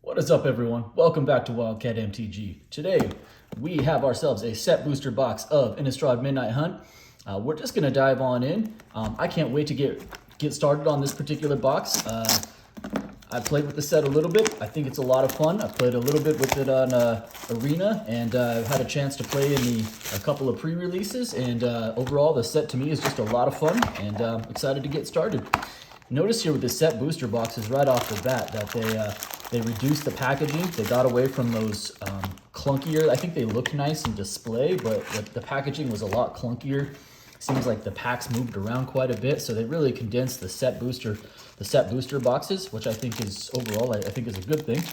What is up, everyone? Welcome back to Wildcat MTG. Today, we have ourselves a set booster box of Innistrad Midnight Hunt. We're just going to dive on in. I can't wait to get started on this particular box. I played with the set a little bit. I think it's a lot of fun. I played a little bit with it on Arena, and I've had a chance to play in a couple of pre-releases. And overall, the set to me is just a lot of fun, and I'm excited to get started. Notice here with the set booster boxes right off the bat that they reduced the packaging. They got away from those clunkier. I think they look nice in display, but the packaging was a lot clunkier. Seems like the packs moved around quite a bit, so they really condensed the set booster boxes, which I think is overall I think is a good thing.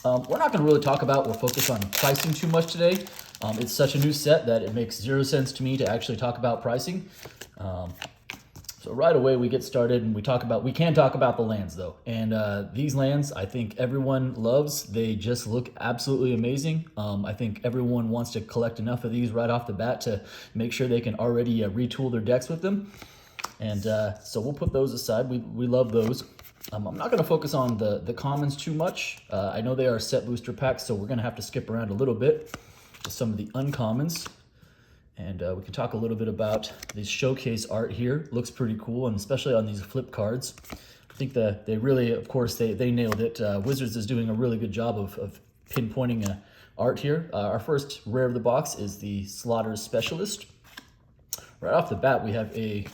We're not going to really talk about or focus on pricing too much today. It's such a new set that it makes zero sense to me to actually talk about pricing. So right away we get started and we can talk about the lands though. And these lands I think everyone loves. They just look absolutely amazing. I think everyone wants to collect enough of these right off the bat to make sure they can already retool their decks with them. And so we'll put those aside. We love those. I'm not going to focus on the commons too much. I know they are set booster packs, so we're going to have to skip around a little bit to some of the uncommons. And we can talk a little bit about this showcase art here. Looks pretty cool, and especially on these flip cards. I think that they really, of course, they nailed it. Wizards is doing a really good job of pinpointing art here. Our first rare of the box is the Slaughter Specialist. Right off the bat, we have a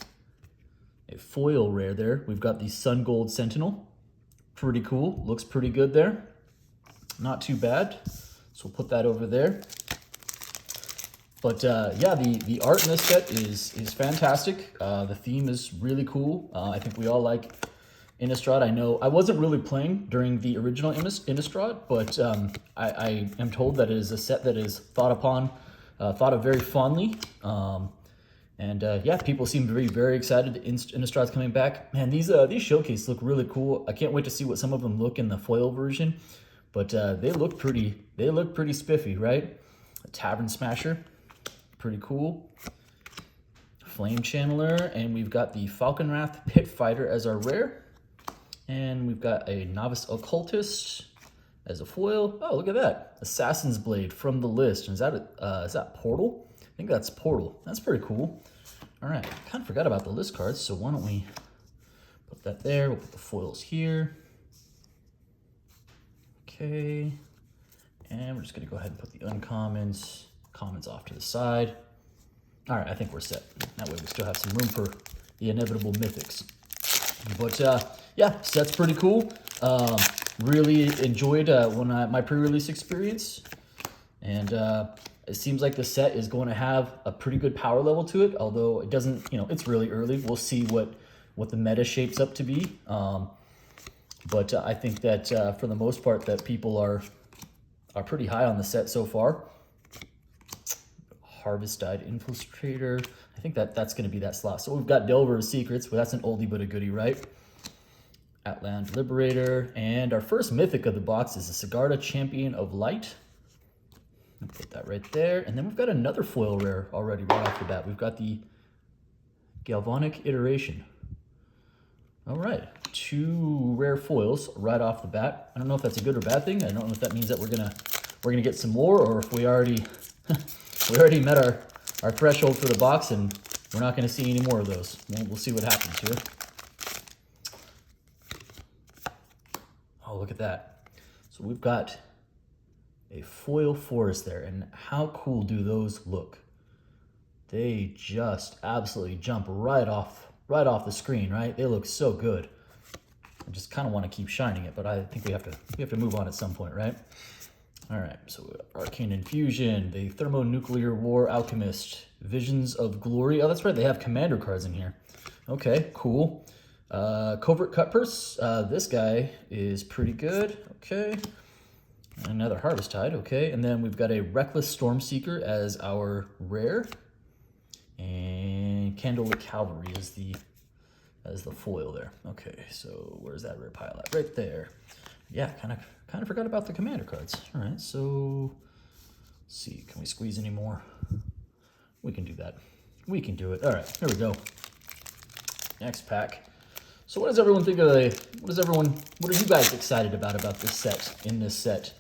foil rare there. We've got the Sun Gold Sentinel. Pretty cool. Looks pretty good there. Not too bad. So we'll put that over there. But yeah, the art in this set is fantastic. The theme is really cool. I think we all like Innistrad. I know I wasn't really playing during the original Innistrad, but I am told that it is a set that is thought of very fondly. Yeah, people seem to be very excited that Innistrad's coming back. Man, these showcases look really cool. I can't wait to see what some of them look in the foil version. But they look pretty spiffy, right? A Tavern Smasher. Pretty cool. Flame Channeler, and we've got the Falconwrath Pit Fighter as our rare. And we've got a Novice Occultist as a foil. Oh, look at that. Assassin's Blade from the list. Is that Portal? I think that's Portal. That's pretty cool. All right, I kind of forgot about the list cards, so why don't we put that there. We'll put the foils here. Okay. And we're just gonna go ahead and put the uncommons. Commons off to the side. All right, I think we're set. That way we still have some room for the inevitable mythics. But yeah, set's pretty cool. Really enjoyed my pre-release experience. And it seems like the set is going to have a pretty good power level to it, although it doesn't, it's really early. We'll see what the meta shapes up to be. But I think that for the most part that people are pretty high on the set so far. Harvest-Dyed Infiltrator. I think that's going to be that slot. So we've got Delver of Secrets. Well, that's an oldie but a goodie, right? Outland Liberator. And our first mythic of the box is the Sigarda Champion of Light. I'll put that right there. And then we've got another foil rare already right off the bat. We've got the Galvanic Iteration. All right. 2 rare foils right off the bat. I don't know if that's a good or bad thing. I don't know if that means that we're gonna get some more, or if we already met our threshold for the box and we're not going to see any more of those. We'll see what happens here. Oh, look at that. So we've got a foil forest there, and how cool do those look? They just absolutely jump right off the screen, right? They look so good. I just kind of want to keep shining it, but I think we have to move on at some point, right? All right, so Arcane Infusion, the Thermonuclear War Alchemist, Visions of Glory. Oh, that's right, they have commander cards in here. Okay, cool. Covert Cutpurse, this guy is pretty good. Okay, another Harvest-Tide. Okay, and then we've got a Reckless Stormseeker as our rare, and Candlelit Cavalry is the foil there. Okay, so where's that rare pile at? Right there. Yeah, kind of forgot about the commander cards. All right, so let's see. Can we squeeze any more? We can do that. We can do it. All right, here we go. Next pack. So what does everyone think of what are you guys excited about this set, in this set?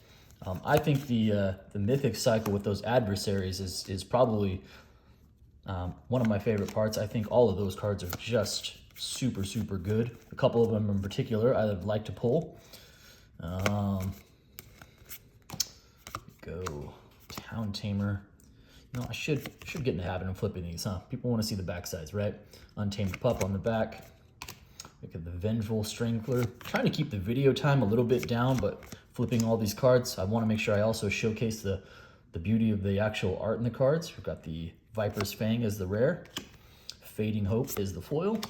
I think the mythic cycle with those adversaries is probably one of my favorite parts. I think all of those cards are just super, super good. A couple of them in particular I would like to pull. Go Town Tamer. No, I should get in the habit of flipping these, huh? People want to see the back sides, right? Untamed Pup on the back. Look at the Vengeful Strangler. Trying to keep the video time a little bit down, but flipping all these cards, I want to make sure I also showcase the beauty of the actual art in the cards. We've got the Viper's Fang as the rare. Fading Hope is the foil.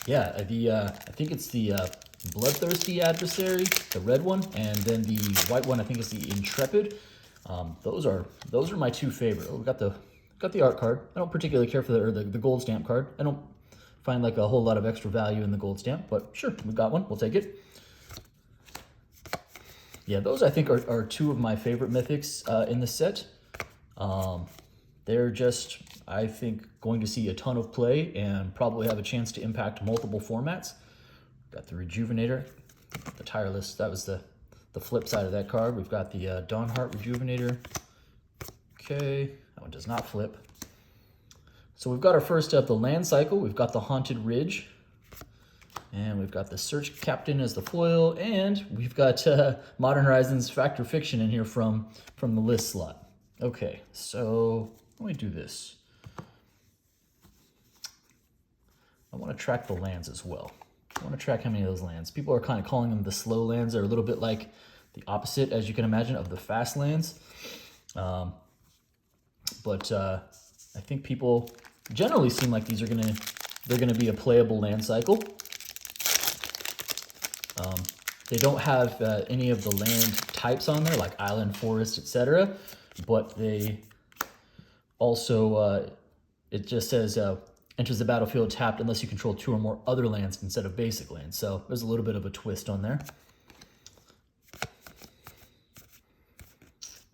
Yeah, I think it's the Bloodthirsty Adversary, the red one, and then the white one I think is the Intrepid. Those are my two favorite. Oh, we got the art card. I don't particularly care for the gold stamp card. I don't find like a whole lot of extra value in the gold stamp, but sure, we got one. We'll take it. Yeah, those I think are two of my favorite mythics in the set. They're just, I think, going to see a ton of play and probably have a chance to impact multiple formats. Got the Rejuvenator, the Tireless. That was the flip side of that card. We've got the Dawnheart Rejuvenator. Okay, that one does not flip. So we've got our first up, the land cycle. We've got the Haunted Ridge. And we've got the Search Captain as the foil. And we've got Modern Horizons Factor Fiction in here from the list slot. Okay, so let me do this. I want to track the lands as well. I want to track how many of those lands. People are kind of calling them the slow lands. They're a little bit like the opposite, as you can imagine, of the fast lands. But I think people generally seem like these are they're gonna be a playable land cycle. They don't have any of the land types on there, like island, forest, etc. But they also, it just says enters the battlefield tapped unless you control 2 or more other lands instead of basic lands. So there's a little bit of a twist on there.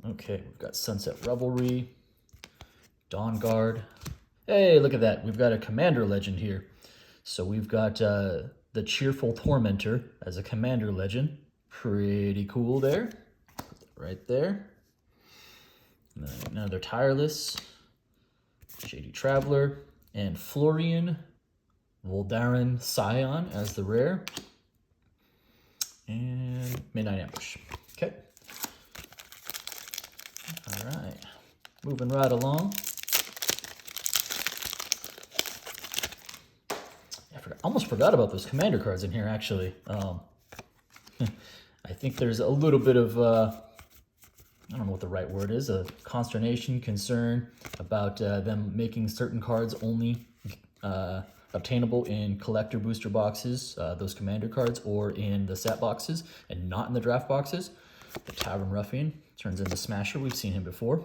Okay, we've got Sunset Revelry, Dawn Guard. Hey, look at that. We've got a commander legend here. So we've got the Cheerful Tormentor as a commander legend. Pretty cool there. Put that right there. Another Tireless, Shady Traveler, and Florian Voldaren Scion as the rare. And Midnight Ambush. Okay. All right. Moving right along. I almost forgot about those commander cards in here, actually. I think there's a little bit of, I don't know what the right word is, a consternation, concern about them making certain cards only obtainable in collector booster boxes, those commander cards, or in the set boxes, and not in the draft boxes. The Tavern Ruffian turns into Smasher. We've seen him before.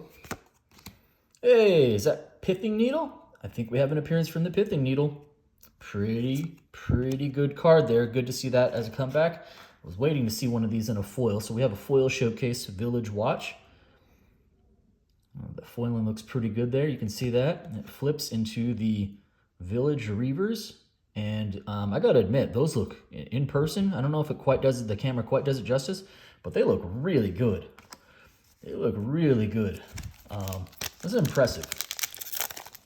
Hey, is that Pithing Needle? I think we have an appearance from the Pithing Needle. Pretty good card there. Good to see that as a comeback. I was waiting to see one of these in a foil. So we have a foil showcase, Village Watch. The foiling looks pretty good there. You can see that. And it flips into the Village Reavers. And I got to admit, those look in person. I don't know if it quite does, the camera quite does it justice, but they look really good. They look really good. This is impressive.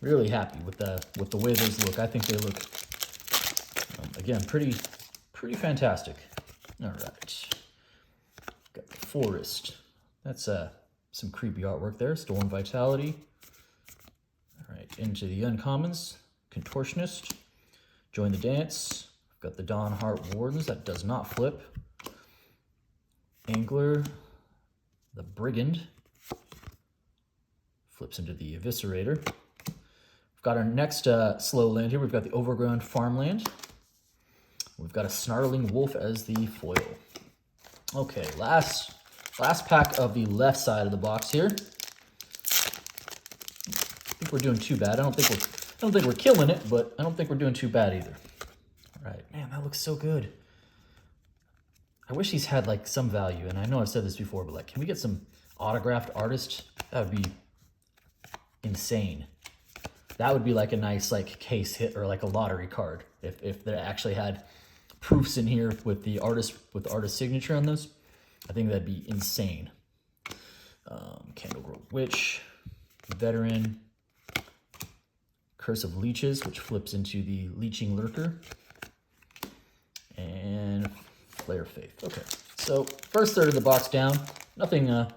Really happy with the way those look. I think they look, again, pretty fantastic. All right, got the Forest. That's some creepy artwork there. Storm Vitality. All right, into the uncommons. Contortionist. Join the Dance. Got the Dawnheart Wardens. That does not flip. Angler. The Brigand. Flips into the Eviscerator. We've got our next slow land here. We've got the Overgrown Farmland. We've got a Snarling Wolf as the foil. Okay, last pack of the left side of the box here. I think we're doing too bad. I don't think we're killing it, but I don't think we're doing too bad either. All right, man, that looks so good. I wish these had like some value, and I know I've said this before, but like, can we get some autographed artists? That would be insane. That would be like a nice like case hit or like a lottery card if they actually had proofs in here with the artist signature on those. I think that'd be insane. Candlegrove Witch, Veteran, Curse of Leeches, which flips into the Leeching Lurker, and Flare Faith. Okay, so first third of the box down. Nothing, I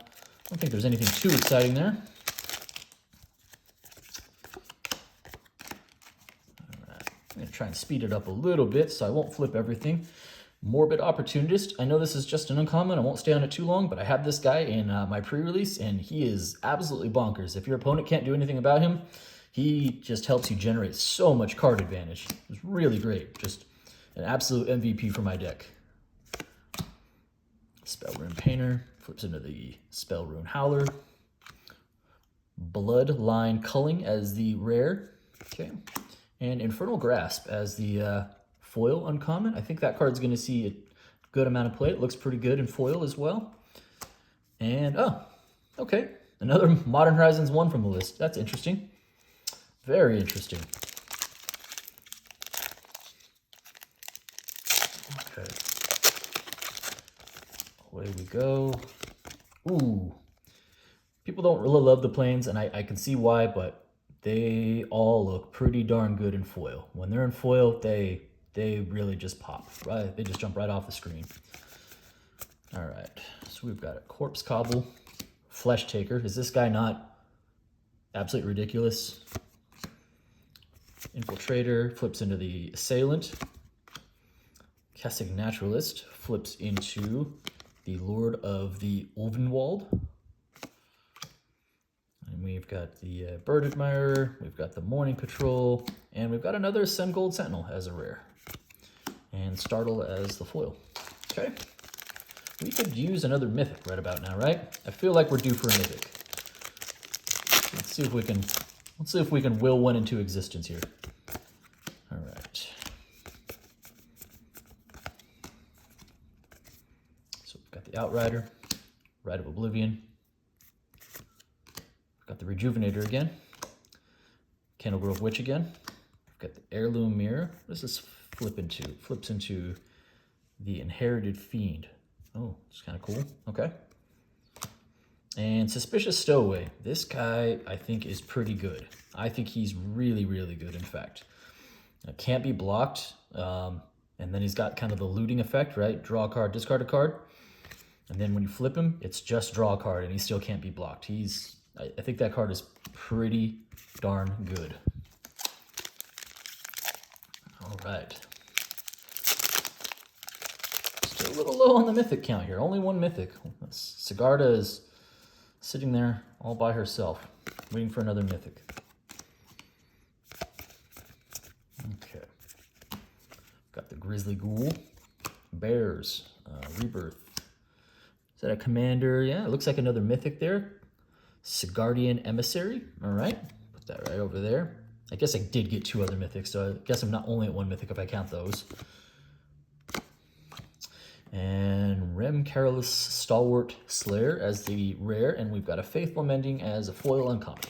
don't think there's anything too exciting there. All right, I'm gonna try and speed it up a little bit so I won't flip everything. Morbid Opportunist. I know this is just an uncommon. I won't stay on it too long, but I have this guy in my pre-release, and he is absolutely bonkers. If your opponent can't do anything about him, he just helps you generate so much card advantage. It's really great. Just an absolute MVP for my deck. Spellrune Painter flips into the Spellrune Howler. Bloodline Culling as the rare. Okay. And Infernal Grasp as the foil uncommon. I think that card's going to see a good amount of play. It looks pretty good in foil as well. And, oh, okay. Another Modern Horizons 1 from the list. That's interesting. Very interesting. Okay. Away we go. Ooh. People don't really love the planes, and I can see why, but they all look pretty darn good in foil. When they're in foil, they really just pop, right? They just jump right off the screen. All right, so we've got a Corpse Cobble, Flesh Taker. Is this guy not absolutely ridiculous? Infiltrator flips into the Assailant. Kessig Naturalist flips into the Lord of the Ulvenwald. And we've got the Bird Admirer, we've got the Morning Patrol, and we've got another Sun Gold Sentinel as a rare. And Startle as the foil. Okay. We could use another mythic right about now, right? I feel like we're due for a mythic. Let's see if we can will one into existence here. All right. So we've got the Outrider, Rite of Oblivion. We've got the Rejuvenator again. Candlegrove Witch again. We've got the Heirloom Mirror. What does this flip into? It flips into the Inherited Fiend. Oh, it's kind of cool. Okay. And Suspicious Stowaway. This guy, I think, is pretty good. I think he's really, really good, in fact. Can't be blocked. And then he's got kind of the looting effect, right? Draw a card, discard a card. And then when you flip him, it's just draw a card, and he still can't be blocked. I think that card is pretty darn good. All right. Still a little low on the mythic count here. Only one mythic. Sigarda is sitting there all by herself, waiting for another mythic. Okay. Got the Grizzly Ghoul. Bears. Rebirth. Is that a commander? Yeah, it looks like another mythic there. Sigardian Emissary. All right. Put that right over there. I guess I did get two other mythics, so I guess I'm not only at one mythic if I count those. And Rem Carolus Stalwart Slayer as the rare, and we've got a Faithful Mending as a foil uncommon.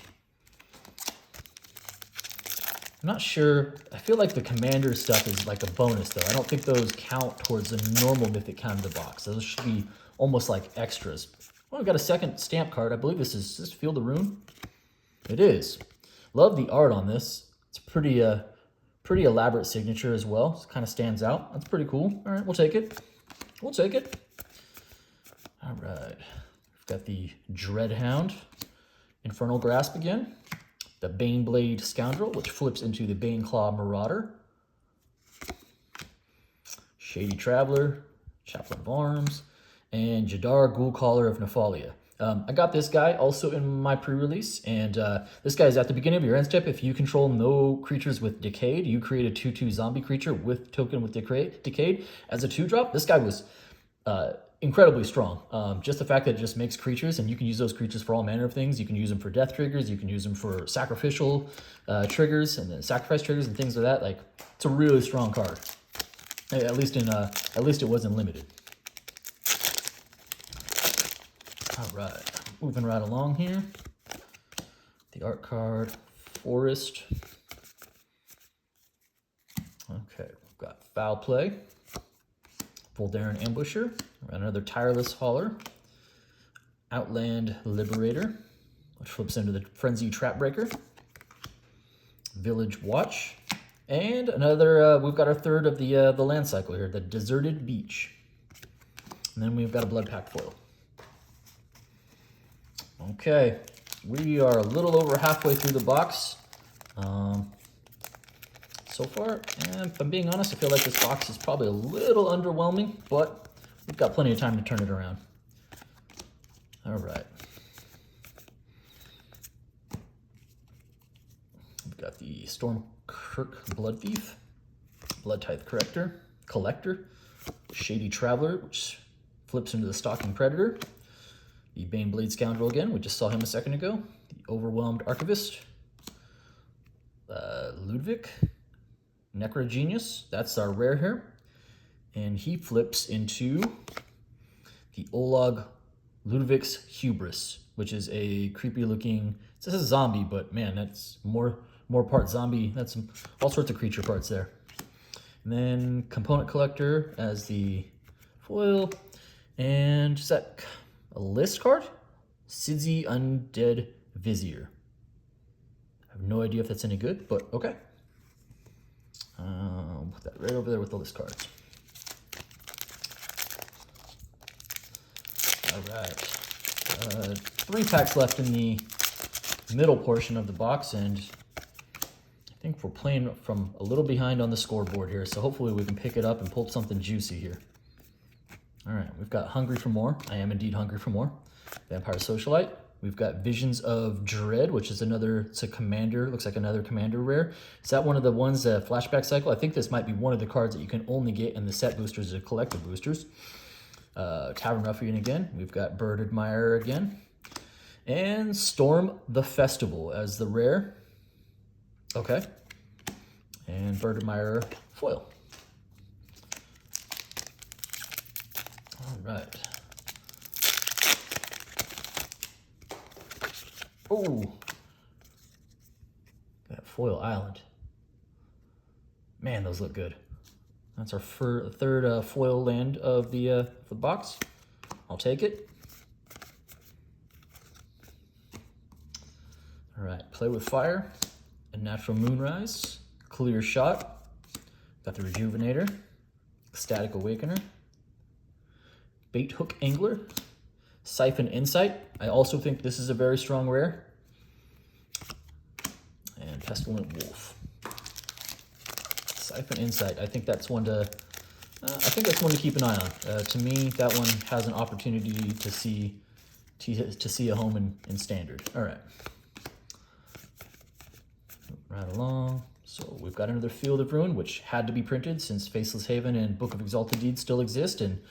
I'm not sure. I feel like the commander stuff is like a bonus, though. I don't think those count towards the normal mythic count of the box. Those should be almost like extras. Well, we've got a second stamp card. I believe this is Field of Ruin. It is. Love the art on this. It's pretty elaborate signature as well. It kind of stands out. That's pretty cool. All right, we'll take it. We'll take it. All right. We've got the Dreadhound. Infernal Grasp again. The Baneblade Scoundrel, which flips into the Baneclaw Marauder. Shady Traveler. Chaplain of Arms. And Jadar Ghoulcaller of Nephalia. I got this guy also in my pre-release, and this guy is at the beginning of your end step. If you control no creatures with Decayed, you create a 2/2 zombie creature with token with Decayed as a 2-drop. This guy was incredibly strong. Just the fact that it just makes creatures, and you can use those creatures for all manner of things. You can use them for death triggers, you can use them for sacrificial triggers, and then sacrifice triggers and things like that. Like, it's a really strong card. At least it wasn't limited. All right, moving right along here. The art card, Forest. Okay, we've got Foul Play, Voldaren Ambusher, another Tireless Hauler, Outland Liberator, which flips into the Frenzy Trapbreaker, Village Watch, and another, we've got our third of the land cycle here, the Deserted Beach. And then we've got a Blood Pact foil. Okay, we are a little over halfway through the box. So far, and if I'm being honest, I feel like this box is probably a little underwhelming, but we've got plenty of time to turn it around. All right. We've got the Stormkirk Blood Thief, Blood Tithe Collector, Shady Traveler, which flips into the Stalking Predator, the Baneblade Scoundrel again, we just saw him a second ago, the Overwhelmed Archivist, Ludwig, Necrogenius, that's our rare here, and he flips into the Olag Ludwig's Hubris, which is a creepy looking, it says a zombie, but man, that's more part zombie, that's all sorts of creature parts there. And then Component Collector as the foil, and is that a list card? Sidzi Undead Vizier. I have no idea if that's any good, but okay. Put that right over there with the list cards. All right. 3 packs left in the middle portion of the box, and I think we're playing from a little behind on the scoreboard here, so hopefully we can pick it up and pull something juicy here. All right, we've got Hungry for More. I am indeed hungry for more. Vampire Socialite. We've got Visions of Dread, which is another, it's a commander, looks like another commander rare. Is that one of the ones, flashback cycle? I think this might be one of the cards that you can only get in the set boosters or collective boosters. Tavern Ruffian again. We've got Bird Admirer again. And Storm the Festival as the rare. Okay. And Bird Admirer foil. All right. Oh, that Foil Island. Man, those look good. That's our third foil land of the for the box. I'll take it. All right, Play with Fire, a Natural Moonrise, Clear Shot. Got the Rejuvenator, Ecstatic Awakener, Bait Hook Angler, Siphon Insight. I also think this is a very strong rare. And Pestilent Wolf. Siphon Insight. I think that's one to keep an eye on. To me, that one has an opportunity to see a home in standard. All right. Right along. So we've got another Field of Ruin, which had to be printed since Faceless Haven and Book of Exalted Deeds still exist, and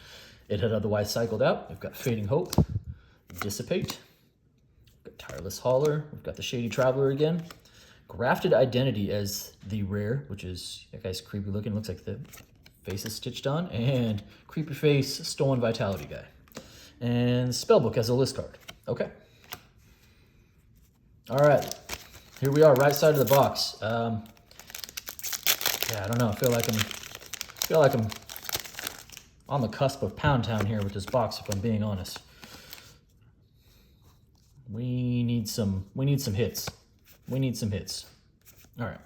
it had otherwise cycled out. We've got Fading Hope, Dissipate, we've got Tireless Hauler, we've got the Shady Traveler again, Grafted Identity as the rare, which is, that guy's creepy looking, looks like the face is stitched on, and Creepy Face Stolen Vitality guy. And Spellbook as a list card. Okay. All right, here we are, right side of the box. Yeah, I don't know, I feel like I'm on the cusp of Pound Town here with this box, if I'm being honest. We need some hits. We need some hits. All right.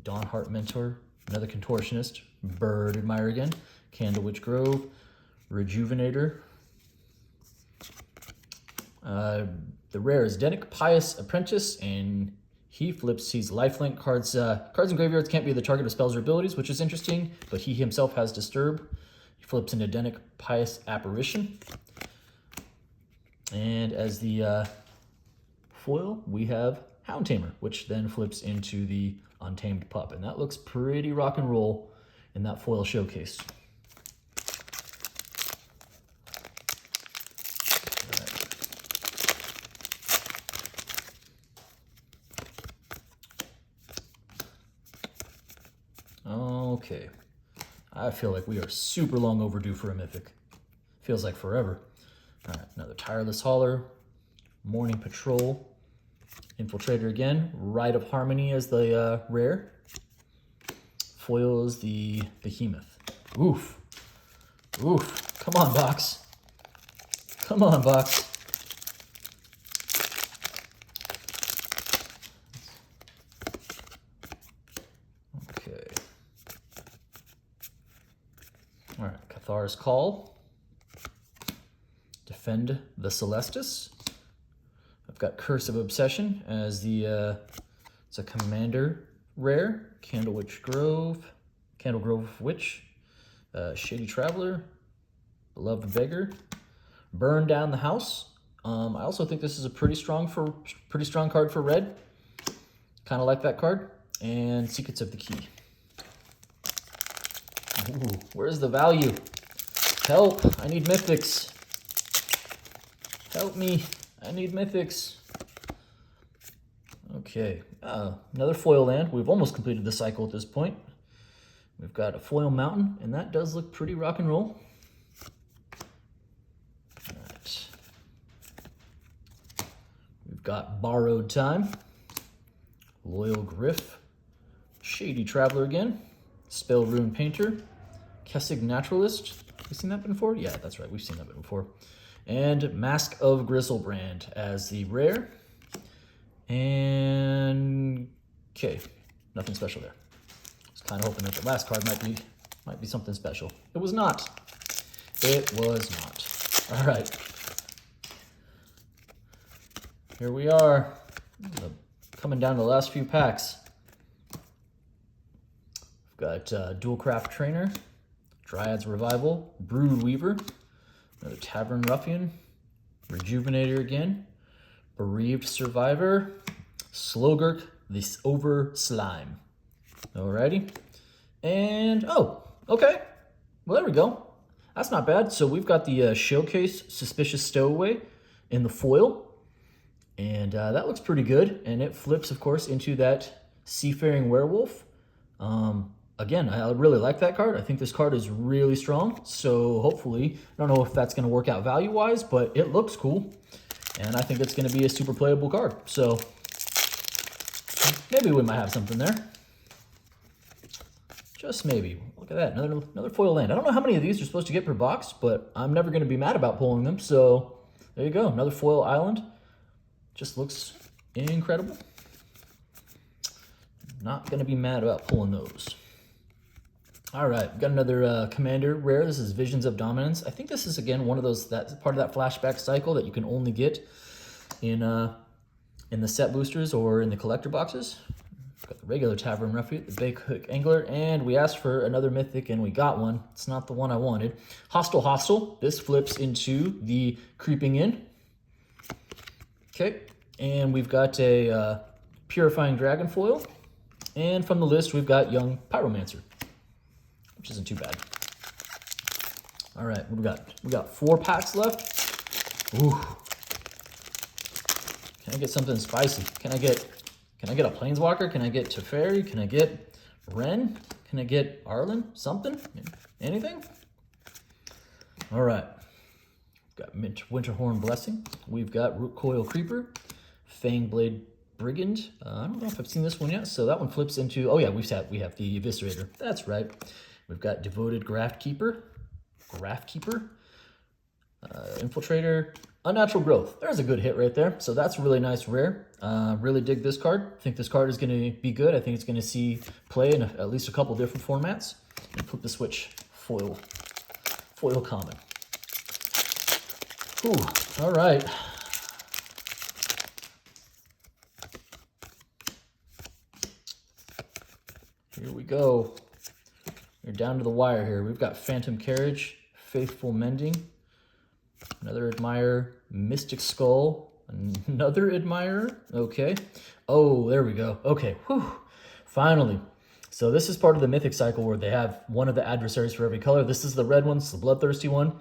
Dawnheart Mentor, another Contortionist, Bird Admirer again, Candlewitch Grove, Rejuvenator. The rare is Denic Pious Apprentice, and he flips, he's lifelink. Cards in graveyards can't be the target of spells or abilities, which is interesting, but he himself has Disturb. He flips into Denic Pious Apparition. And as the foil, we have Hound Tamer, which then flips into the Untamed Pup. And that looks pretty rock and roll in that foil showcase. Okay, I feel like we are super long overdue for a mythic. Feels like forever. All right, another Tireless Hauler, Morning Patrol, Infiltrator again. Rite of Harmony as the rare. Foil is the Behemoth. Oof. Oof. Come on, box. Come on, box. Okay. All right, Cathar's Call. Defend the Celestis. I've got Curse of Obsession as the, it's a commander rare. Candle Grove Witch. Shady Traveler. Beloved Beggar. Burn Down the House. I also think this is a pretty strong card for red. Kind of like that card. And Secrets of the Key. Ooh, where's the value? Help! I need mythics. Help me! I need mythics. Okay, another foil land. We've almost completed the cycle at this point. We've got a foil mountain, and that does look pretty rock and roll. All right. We've got Borrowed Time, Loyal Griff, Shady Traveler again, Spell Rune Painter, Kessig Naturalist. Have we seen that before? Yeah, that's right. We've seen that before. And Mask of Griselbrand as the rare. And okay, nothing special there. I was kind of hoping that the last card might be something special. It was not. It was not. All right. Here we are, coming down to the last few packs. We've got Dual Craft Trainer, Dryad's Revival, Brood Weaver, another Tavern Ruffian, Rejuvenator again, Bereaved Survivor, Slogurk, the Over Slime. Alrighty. And, oh, okay. Well, there we go. That's not bad. So we've got the Showcase Suspicious Stowaway in the foil. And that looks pretty good. And it flips, of course, into that Seafaring Werewolf. Again, I really like that card. I think this card is really strong. So hopefully, I don't know if that's going to work out value-wise, but it looks cool. And I think it's going to be a super playable card. So maybe we might have something there. Just maybe. Look at that, another foil land. I don't know how many of these you're supposed to get per box, but I'm never going to be mad about pulling them. So there you go, another foil island. Just looks incredible. Not going to be mad about pulling those. All right, we've got another commander rare. This is Visions of Dominance. I think this is, again, one of those, that's part of that flashback cycle that you can only get in the set boosters or in the collector boxes. We've got the regular Tavern Ruffian, the Big Hook Angler, and we asked for another mythic, and we got one. It's not the one I wanted. Hostile. This flips into the Creeping In. Okay, and we've got a Purifying Dragon foil. And from the list, we've got Young Pyromancer, which isn't too bad. All right, what we got 4 packs left. Ooh. Can I get something spicy? Can I get a Planeswalker? Can I get Teferi? Can I get Wrenn? Can I get Arlen? Something? Anything? All right. We've got Winterhorn Blessing. We've got Root Coil Creeper, Fangblade Brigand. I don't know if I've seen this one yet. So that one flips into, oh yeah, we have the Eviscerator. That's right. We've got Devoted Graft Keeper, Infiltrator, Unnatural Growth. There's a good hit right there. So that's really nice rare. Really dig this card. I think this card is going to be good. I think it's going to see play in at least a couple different formats. And flip the switch, foil common. Ooh, all right. Here we go. We're down to the wire here. We've got Phantom Carriage, Faithful Mending, another Admirer, Mystic Skull, another Admirer. Okay. Oh, there we go. Okay. Whew. Finally. So this is part of the Mythic cycle where they have one of the adversaries for every color. This is the red one. It's the Bloodthirsty one.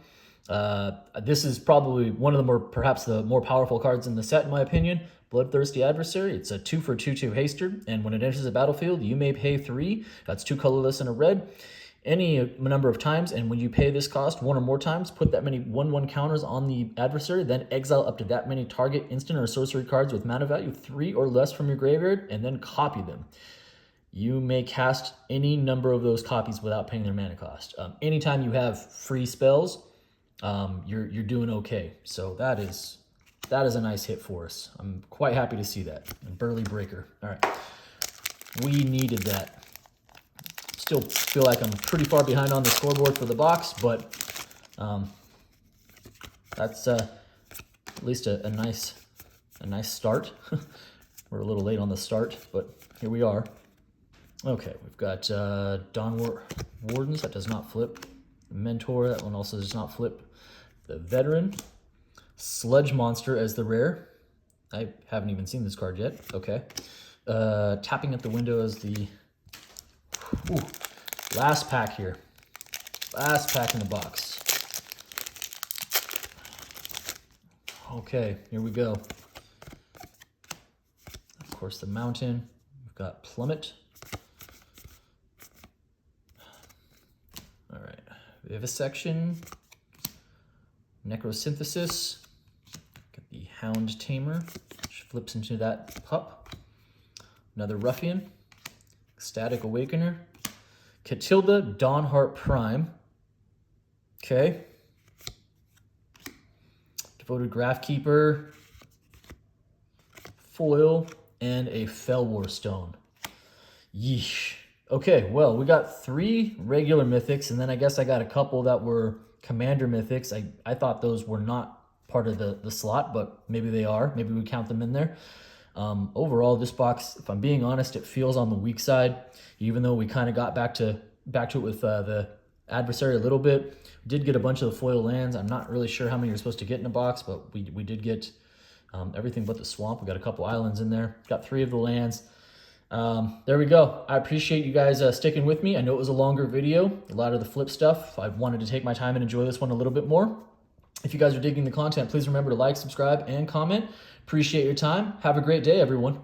This is probably one of the perhaps the more powerful cards in the set, in my opinion. Bloodthirsty Adversary. It's a 2 for 2/2 haster, and when it enters the battlefield, you may pay 3. That's 2 colorless and a red. any number of times, and when you pay this cost 1 or more times, put that many 1/1 counters on the adversary, then exile up to that many target instant or sorcery cards with mana value 3 or less from your graveyard, and then copy them. You may cast any number of those copies without paying their mana cost. Anytime you have free spells, you're doing okay. So that is a nice hit for us. I'm quite happy to see that. And Burly Breaker. All right. We needed that. Still feel like I'm pretty far behind on the scoreboard for the box, but that's at least a nice start. We're a little late on the start, but here we are. Okay, we've got Dawn Wardens, that does not flip. Mentor, that one also does not flip. The Veteran. Sludge Monster as the rare. I haven't even seen this card yet. Okay. Tapping at the Window as the last pack here. Last pack in the box. Okay, here we go. Of course, the Mountain. We've got Plummet. All right, Vivisection. Necrosynthesis. Got the Hound Tamer, which flips into that pup. Another Ruffian. Ecstatic Awakener. Catilda Dawnheart Prime. Okay. Devoted Graphkeeper. Foil. And a Fellwar Stone. Yeesh. Okay, well, we got 3 regular mythics, and then I guess I got a couple that were Commander mythics. I thought those were not part of the slot, but maybe they are. Maybe we count them in there. Overall, this box, if I'm being honest, it feels on the weak side, even though we kind of got back to it with the adversary a little bit. We did get a bunch of the foil lands. I'm not really sure how many you're supposed to get in a box, but we did get everything but the swamp. We got a couple islands in there. Got 3 of the lands. There we go. I appreciate you guys sticking with me. I know it was a longer video, a lot of the flip stuff. I wanted to take my time and enjoy this one a little bit more. If you guys are digging the content, please remember to like, subscribe, and comment. Appreciate your time. Have a great day, everyone.